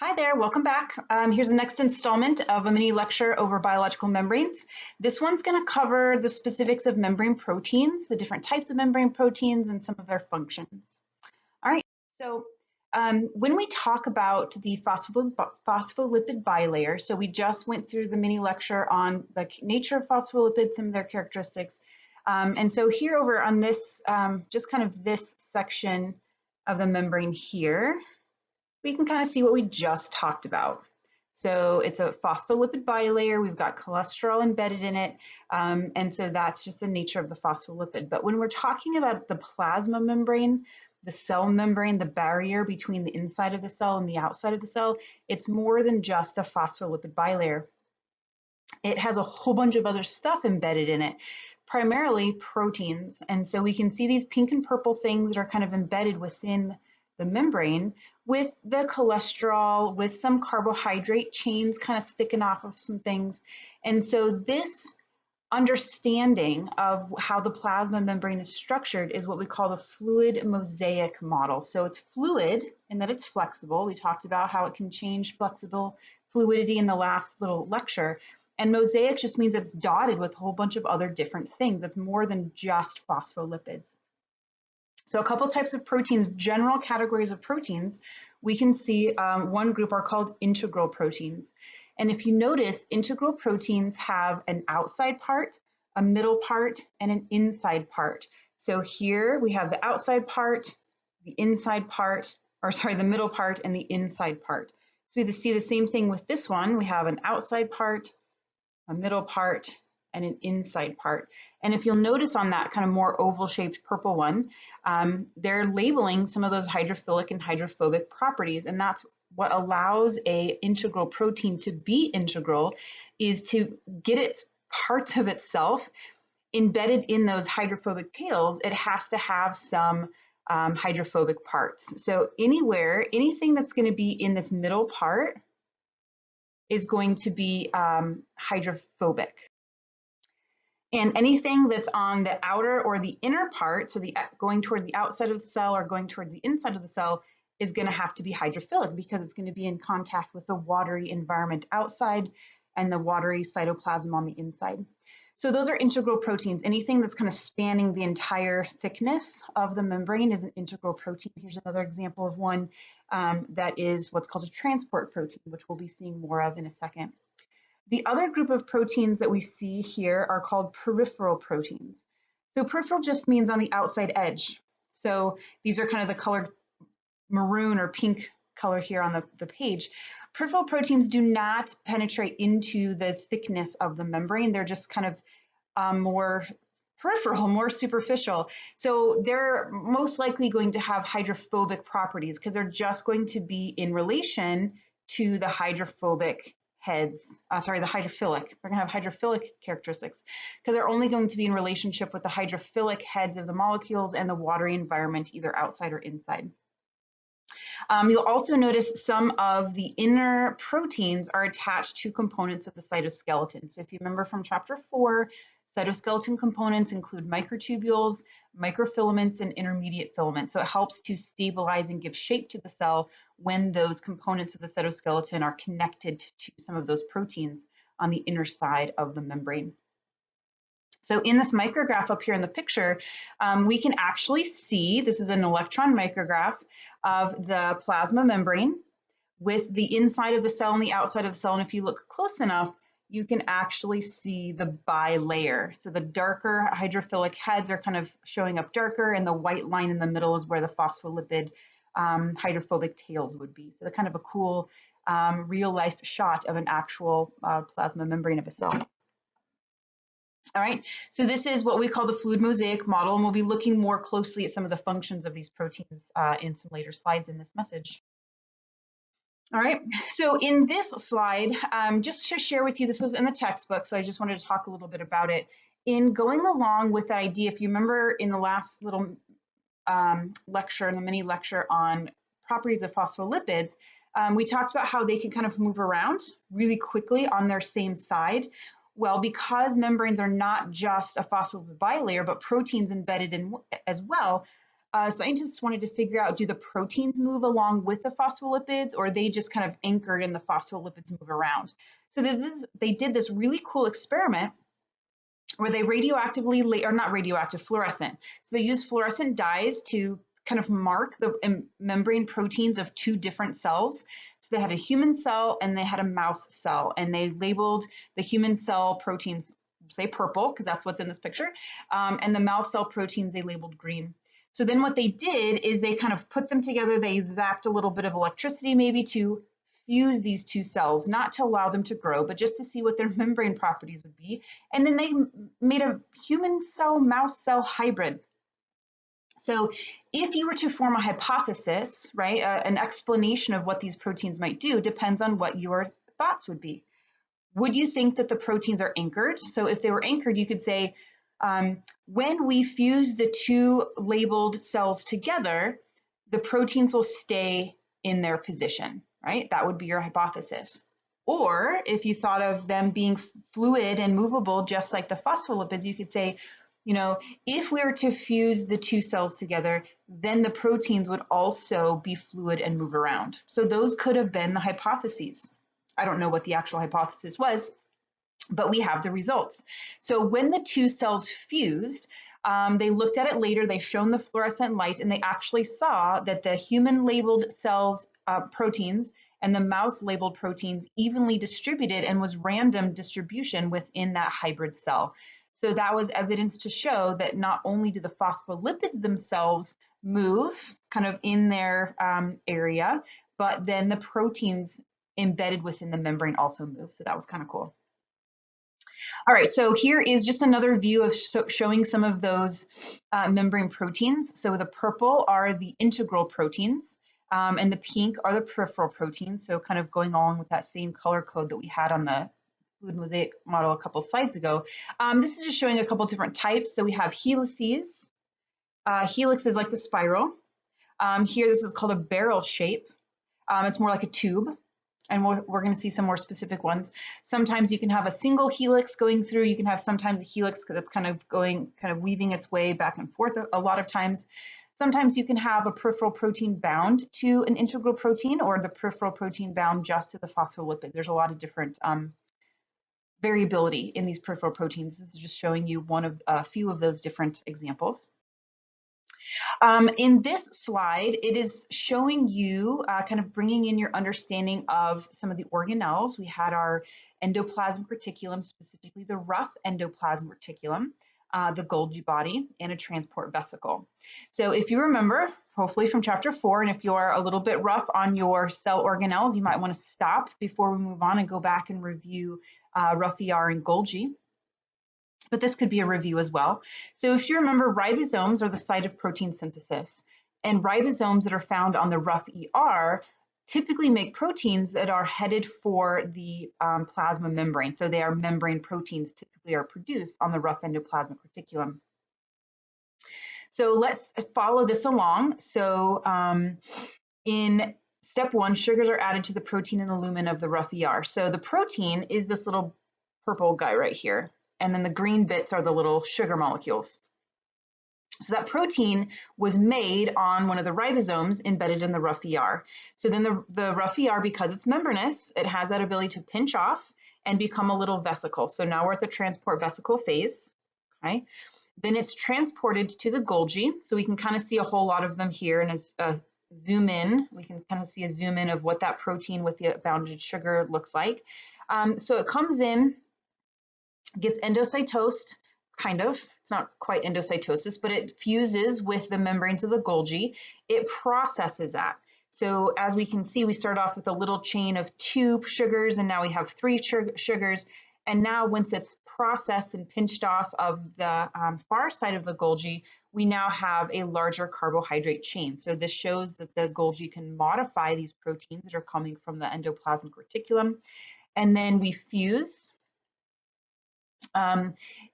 Hi there, welcome back. Here's the next installment of a mini lecture over biological membranes. This one's going to cover the specifics of membrane proteins, the different types of membrane proteins, and some of their functions. All right, so when we talk about the phospholipid bilayer, so we just went through the mini lecture on the nature of phospholipids, some of their characteristics. And so here over on this, just kind of this section of the membrane here, we can kind of see what we just talked about. So it's a phospholipid bilayer. We've got cholesterol embedded in it. And so that's just the nature of the phospholipid. But when we're talking about the plasma membrane, the cell membrane, the barrier between the inside of the cell and the outside of the cell, it's more than just a phospholipid bilayer. It has a whole bunch of other stuff embedded in it, primarily proteins. And so we can see these pink and purple things that are kind of embedded within the membrane with the cholesterol, with some carbohydrate chains kind of sticking off of some things. And so this understanding of how the plasma membrane is structured is what we call the fluid mosaic model. So it's fluid in that it's flexible. We talked about how it can change fluidity in the last little lecture. And mosaic just means it's dotted with a whole bunch of other different things. It's more than just phospholipids. So a couple types of proteins, general categories of proteins, we can see one group are called integral proteins. And if you notice, integral proteins have an outside part, a middle part, and an inside part. So here we have the outside part, the inside part, or sorry, the middle part and the inside part. So we see the same thing with this one. We have an outside part, a middle part, and an inside part. And if you'll notice on that kind of more oval-shaped purple one, they're labeling some of those hydrophilic and hydrophobic properties, and that's what allows a integral protein to be integral, is to get its parts of itself embedded in those hydrophobic tails. It has to have some hydrophobic parts. So anything that's going to be in this middle part is going to be hydrophobic. And anything that's on the outer or the inner part, so going towards the outside of the cell or going towards the inside of the cell, is going to have to be hydrophilic because it's going to be in contact with the watery environment outside and the watery cytoplasm on the inside. So those are integral proteins. Anything that's kind of spanning the entire thickness of the membrane is an integral protein. Here's another example of one that is what's called a transport protein, which we'll be seeing more of in a second. The other group of proteins that we see here are called peripheral proteins. So peripheral just means on the outside edge. So these are kind of the colored maroon or pink color here on the page. Peripheral proteins do not penetrate into the thickness of the membrane. They're just kind of more peripheral, more superficial. So they're most likely going to have hydrophobic properties because they're just going to be in relation to the hydrophobic heads, the hydrophilic. They're going to have hydrophilic characteristics because they're only going to be in relationship with the hydrophilic heads of the molecules and the watery environment, either outside or inside. You'll also notice some of the inner proteins are attached to components of the cytoskeleton. So if you remember from chapter 4, cytoskeleton components include microtubules, microfilaments, and intermediate filaments. So it helps to stabilize and give shape to the cell when those components of the cytoskeleton are connected to some of those proteins on the inner side of the membrane. So in this micrograph up here in the picture, we can actually see, this is an electron micrograph of the plasma membrane with the inside of the cell and the outside of the cell. And if you look close enough, you can actually see the bilayer. So the darker hydrophilic heads are kind of showing up darker, and the white line in the middle is where the phospholipid hydrophobic tails would be. So they're kind of a cool real life shot of an actual plasma membrane of a cell. All right, so this is what we call the fluid mosaic model, and we'll be looking more closely at some of the functions of these proteins in some later slides in this message. All right, so in this slide, just to share with you, this was in the textbook, so I just wanted to talk a little bit about it. In going along with the idea, if you remember in the last little lecture, in the mini lecture on properties of phospholipids, we talked about how they can kind of move around really quickly on their same side. Well, because membranes are not just a phospholipid bilayer, but proteins embedded in as well, scientists wanted to figure out, do the proteins move along with the phospholipids, or are they just kind of anchored and the phospholipids move around? So they did this really cool experiment where they radioactively, or not radioactive, fluorescent. So they used fluorescent dyes to kind of mark the membrane proteins of two different cells. So they had a human cell and they had a mouse cell, and they labeled the human cell proteins, say purple, because that's what's in this picture, and the mouse cell proteins they labeled green. So then what they did is they kind of put them together, they zapped a little bit of electricity maybe to fuse these two cells, not to allow them to grow, but just to see what their membrane properties would be. And then they made a human cell mouse cell hybrid. So if you were to form a hypothesis, right, an explanation of what these proteins might do depends on what your thoughts would be. Would you think that the proteins are anchored? So if they were anchored, you could say, when we fuse the two labeled cells together, the proteins will stay in their position, right? That would be your hypothesis. Or if you thought of them being fluid and movable, just like the phospholipids, you could say, you know, if we were to fuse the two cells together, then the proteins would also be fluid and move around. So those could have been the hypotheses. I don't know what the actual hypothesis was, but we have the results. So when the two cells fused, they looked at it later, they shone the fluorescent light, and they actually saw that the human labeled cells proteins and the mouse labeled proteins evenly distributed, and was random distribution within that hybrid cell. So that was evidence to show that not only do the phospholipids themselves move kind of in their area, but then the proteins embedded within the membrane also move. So that was kind of cool. All right, so here is just another view of showing some of those membrane proteins. So the purple are the integral proteins, and the pink are the peripheral proteins. So kind of going along with that same color code that we had on the fluid mosaic model a couple slides ago. This is just showing a couple different types. So we have helices. Helix is like the spiral. Here, this is called a barrel shape. It's more like a tube. And we're going to see some more specific ones. Sometimes you can have a single helix going through. You can have sometimes a helix that's kind of weaving its way back and forth a lot of times. Sometimes you can have a peripheral protein bound to an integral protein, or the peripheral protein bound just to the phospholipid. There's a lot of different variability in these peripheral proteins. This is just showing you one of a few of those different examples. In this slide, it is showing you kind of bringing in your understanding of some of the organelles. We had our endoplasmic reticulum, specifically the rough endoplasmic reticulum, the Golgi body, and a transport vesicle. So if you remember, hopefully from chapter 4, and if you are a little bit rough on your cell organelles, you might want to stop before we move on and go back and review rough ER and Golgi. But this could be a review as well. So if you remember, ribosomes are the site of protein synthesis, and ribosomes that are found on the rough ER typically make proteins that are headed for the plasma membrane. So they are membrane proteins, typically are produced on the rough endoplasmic reticulum. So let's follow this along. So in step 1, sugars are added to the protein in the lumen of the rough ER. So the protein is this little purple guy right here. And then the green bits are the little sugar molecules. So that protein was made on one of the ribosomes embedded in the rough ER. So then the rough ER, because it's membranous, it has that ability to pinch off and become a little vesicle. So now we're at the transport vesicle phase, okay? Then it's transported to the Golgi. So we can kind of see a whole lot of them here, and as zoom in, we can kind of see a zoom in of what that protein with the bounded sugar looks like. So it comes in, gets endocytosed, kind of. It's not quite endocytosis, but it fuses with the membranes of the Golgi. It processes that. So as we can see, we start off with a little chain of 2 sugars, and now we have 3 sugars. And now once it's processed and pinched off of the far side of the Golgi, we now have a larger carbohydrate chain. So this shows that the Golgi can modify these proteins that are coming from the endoplasmic reticulum. And then we fuse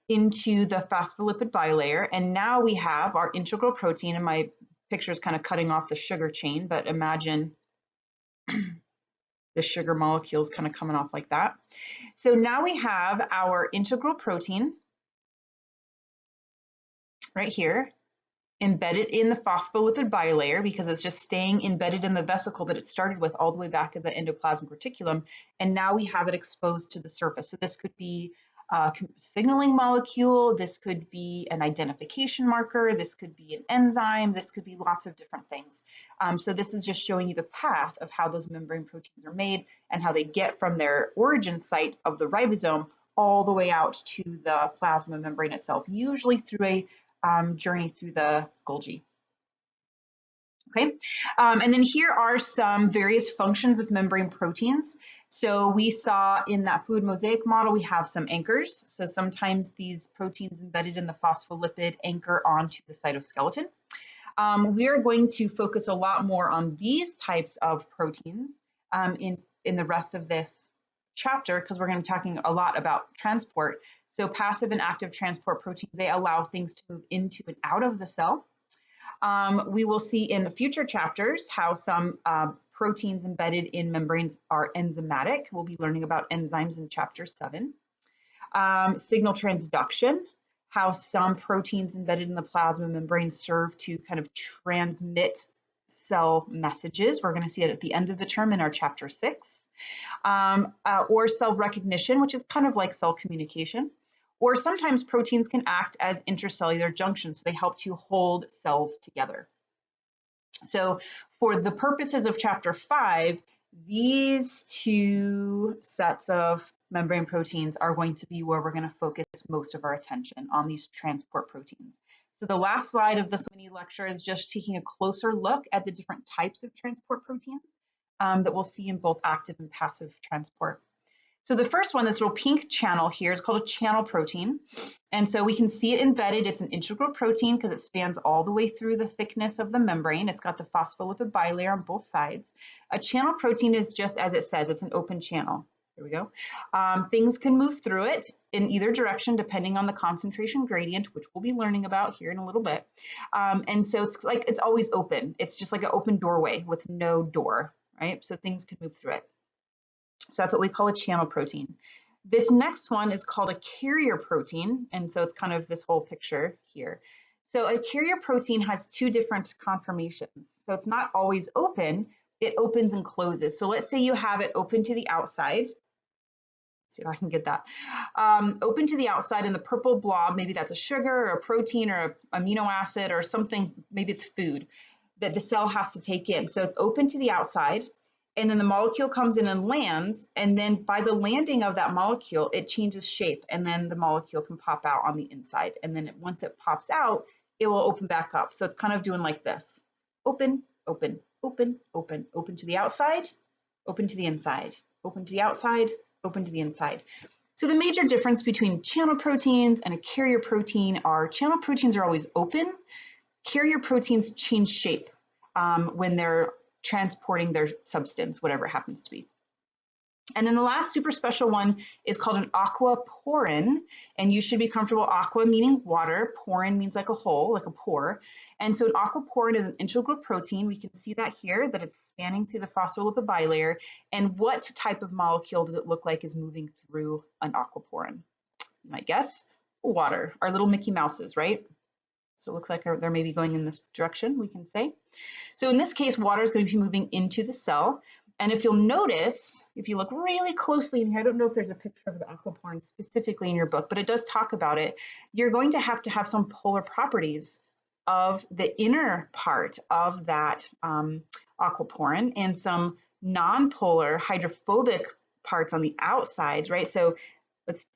into the phospholipid bilayer, and now we have our integral protein, and my picture is kind of cutting off the sugar chain, but imagine the sugar molecules kind of coming off like that. So now we have our integral protein right here, embedded in the phospholipid bilayer because it's just staying embedded in the vesicle that it started with all the way back at the endoplasmic reticulum, and now we have it exposed to the surface. So this could be a signaling molecule, this could be an identification marker, this could be an enzyme, this could be lots of different things. So this is just showing you the path of how those membrane proteins are made and how they get from their origin site of the ribosome all the way out to the plasma membrane itself, usually through a journey through the Golgi. Okay, and then here are some various functions of membrane proteins. So we saw in that fluid mosaic model, we have some anchors. So sometimes these proteins embedded in the phospholipid anchor onto the cytoskeleton. We are going to focus a lot more on these types of proteins in the rest of this chapter, because we're going to be talking a lot about transport. So passive and active transport proteins, they allow things to move into and out of the cell. We will see in the future chapters how some proteins embedded in membranes are enzymatic. We'll be learning about enzymes in chapter 7. Signal transduction, how some proteins embedded in the plasma membrane serve to kind of transmit cell messages. We're going to see it at the end of the term in our chapter 6. Or cell recognition, which is kind of like cell communication. Or sometimes proteins can act as intercellular junctions, so they help to hold cells together. So for the purposes of chapter 5, these two sets of membrane proteins are going to be where we're going to focus most of our attention on these transport proteins. So the last slide of this mini lecture is just taking a closer look at the different types of transport proteins that we'll see in both active and passive transport. So the first one, this little pink channel here, is called a channel protein. And so we can see it embedded. It's an integral protein because it spans all the way through the thickness of the membrane. It's got the phospholipid bilayer on both sides. A channel protein is just as it says, it's an open channel. There we go. Things can move through it in either direction depending on the concentration gradient, which we'll be learning about here in a little bit. And so it's like it's always open. It's just like an open doorway with no door, right? So things can move through it. So that's what we call a channel protein. This next one is called a carrier protein, and so it's kind of this whole picture here. So a carrier protein has two different conformations. So it's not always open, it opens and closes. So let's say you have it open to the outside. Let's see if I can get that. Open to the outside, and the purple blob, maybe that's a sugar or a protein or an amino acid or something, maybe it's food that the cell has to take in. So it's open to the outside. And then the molecule comes in and lands, and then by the landing of that molecule, it changes shape, and then the molecule can pop out on the inside. And then once it pops out, it will open back up. So it's kind of doing like this. Open, open, open, open, open to the outside, open to the inside, open to the outside, open to the inside. So the major difference between channel proteins and a carrier protein are channel proteins are always open. Carrier proteins change shape when they're transporting their substance, whatever it happens to be. And then the last super special one is called an aquaporin, and you should be comfortable. Aqua meaning water, porin means like a hole, like a pore. And so an aquaporin is an integral protein. We can see that here, that it's spanning through the phospholipid bilayer. And what type of molecule does it look like is moving through an aquaporin? You might guess water, our little Mickey Mouses, right? So it looks like they're maybe going in this direction, we can say. So in this case, water is going to be moving into the cell. And if you'll notice, if you look really closely in here, I don't know if there's a picture of the aquaporin specifically in your book, but it does talk about it. You're going to have some polar properties of the inner part of that aquaporin and some non-polar hydrophobic parts on the outsides, right? So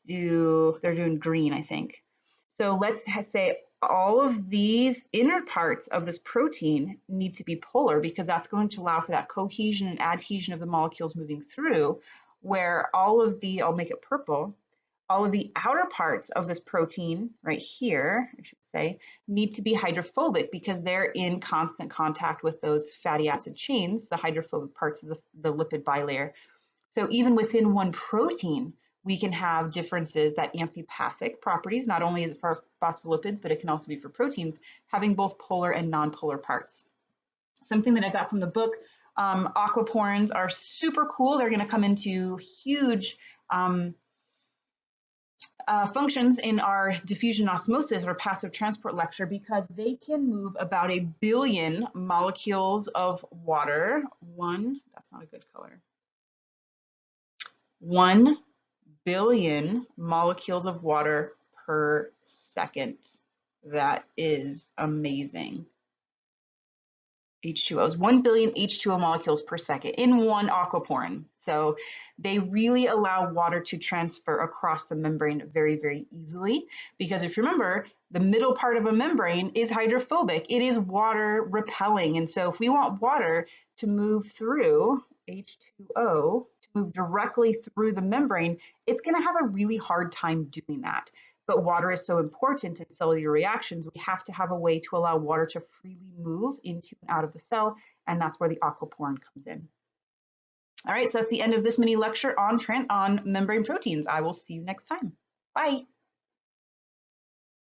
they're doing green, I think. So let's say all of these inner parts of this protein need to be polar because that's going to allow for that cohesion and adhesion of the molecules moving through, where all of the, I'll make it purple, all of the outer parts of this protein right here, I should say, need to be hydrophobic because they're in constant contact with those fatty acid chains, the hydrophobic parts of the lipid bilayer. So even within one protein, we can have differences that amphipathic properties, not only is it for phospholipids, but it can also be for proteins, having both polar and non-polar parts. Something that I got from the book, aquaporins are super cool. They're going to come into huge functions in our diffusion osmosis or passive transport lecture because they can move about 1 billion molecules of water. That's not a good color. 1 billion molecules of water per second. That is amazing. H2Os, 1 billion H2O molecules per second in one aquaporin. So they really allow water to transfer across the membrane very, very easily. Because if you remember, the middle part of a membrane is hydrophobic. It is water repelling. And so if we want water to move through H2O, to move directly through the membrane, it's going to have a really hard time doing that. But water is so important in cellular reactions, we have to have a way to allow water to freely move into and out of the cell, and that's where the aquaporin comes in. All right, so that's the end of this mini lecture on membrane proteins. I will see you next time. Bye.